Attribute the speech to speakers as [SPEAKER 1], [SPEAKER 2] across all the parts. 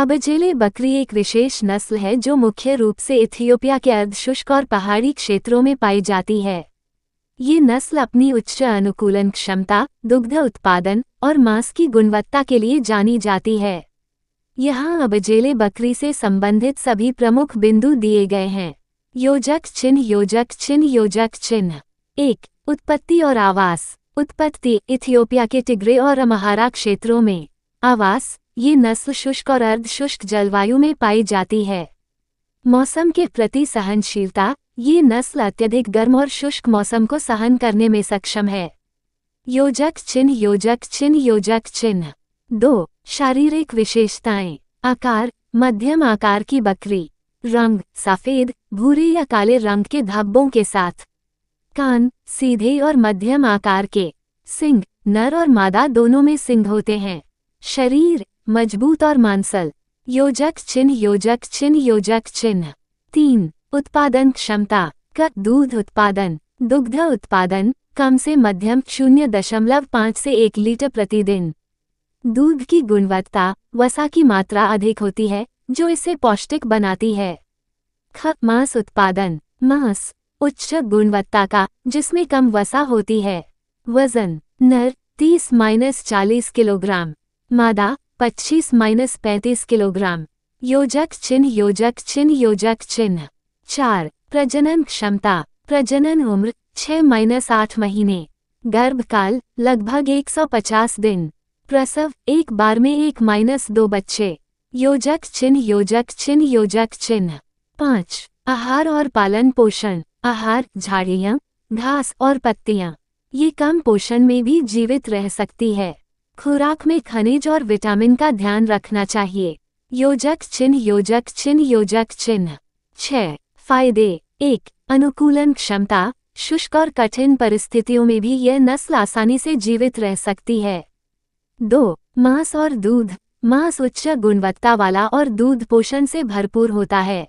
[SPEAKER 1] अबजेले बकरी एक विशेष नस्ल है जो मुख्य रूप से इथियोपिया के अर्धशुष्क और पहाड़ी क्षेत्रों में पाई जाती है। ये नस्ल अपनी उच्च अनुकूलन क्षमता, दुग्ध उत्पादन और मांस की गुणवत्ता के लिए जानी जाती है। यहाँ अबजेले बकरी से संबंधित सभी प्रमुख बिंदु दिए गए हैं। योजक चिन्ह। योजक चिन्ह। योजक चिन्ह 1. उत्पत्ति और आवास। उत्पत्ति इथियोपिया के टिग्रे और अम्हारा क्षेत्रों में। आवास ये नस्ल शुष्क और अर्धशुष्क जलवायु में पाई जाती है। मौसम के प्रति सहनशीलता ये नस्ल अत्यधिक गर्म और शुष्क मौसम को सहन करने में सक्षम है। योजक चिन्ह। योजक चिन्ह। योजक चिन्ह 2. शारीरिक विशेषताएं। आकार मध्यम आकार की बकरी। रंग सफेद, भूरे या काले रंग के धब्बों के साथ। कान सीधे और मध्यम आकार के। सींग नर और मादा दोनों में सींग होते हैं। शरीर मजबूत और मांसल। योजक चिन्ह। योजक चिन्ह। योजक चिन्ह 3. उत्पादन क्षमता। क दूध उत्पादन। दुग्ध उत्पादन कम से मध्यम 0.5 से 1 लीटर प्रतिदिन। दूध की गुणवत्ता वसा की मात्रा अधिक होती है जो इसे पौष्टिक बनाती है। ख मांस उत्पादन। मांस उच्च गुणवत्ता का जिसमें कम वसा होती है। वजन नर 30-40 किलोग्राम, मादा 25-35 किलोग्राम। योजक चिन्ह। योजक चिन्ह। योजक चिन्ह 4. प्रजनन क्षमता। प्रजनन उम्र 6-8 महीने। गर्भकाल लगभग 150 दिन। प्रसव एक बार में 1-2 बच्चे। योजक चिन्ह। योजक चिन्ह। योजक चिन्ह 5. आहार और पालन पोषण। आहार झाड़ियाँ, घास और पत्तियाँ। ये कम पोषण में भी जीवित रह सकती है। खुराक में खनिज और विटामिन का ध्यान रखना चाहिए। योजक चिन्ह। योजक चिन्ह। योजक चिन्ह 6. फायदे। 1. अनुकूलन क्षमता। शुष्क और कठिन परिस्थितियों में भी यह नस्ल आसानी से जीवित रह सकती है। 2. मांस और दूध। मांस उच्च गुणवत्ता वाला और दूध पोषण से भरपूर होता है।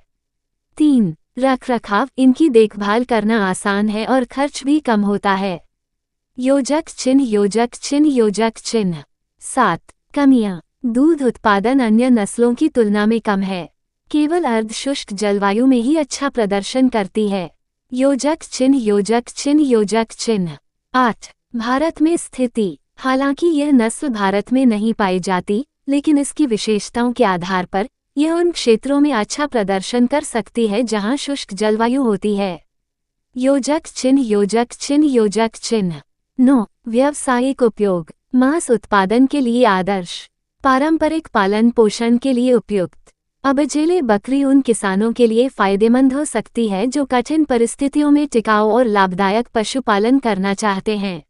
[SPEAKER 1] 3. रखरखाव। इनकी देखभाल करना आसान है और खर्च भी कम होता है। योजक चिन्ह। योजक चिन्ह। योजक चिन्ह 7. कमियां। दूध उत्पादन अन्य नस्लों की तुलना में कम है। केवल अर्धशुष्क जलवायु में ही अच्छा प्रदर्शन करती है। योजक चिन्ह। योजक चिन्ह। योजक चिन्ह 8. भारत में स्थिति। हालांकि यह नस्ल भारत में नहीं पाई जाती, लेकिन इसकी विशेषताओं के आधार पर यह उन क्षेत्रों में अच्छा प्रदर्शन कर सकती है जहां शुष्क जलवायु होती है। योजक चिन्ह। योजक चिन्ह। योजक चिन्ह 9. व्यावसायिक उपयोग। मांस उत्पादन के लिए आदर्श। पारंपरिक पालन पोषण के लिए उपयुक्त। अबजेले बकरी उन किसानों के लिए फायदेमंद हो सकती है जो कठिन परिस्थितियों में टिकाऊ और लाभदायक पशुपालन करना चाहते हैं।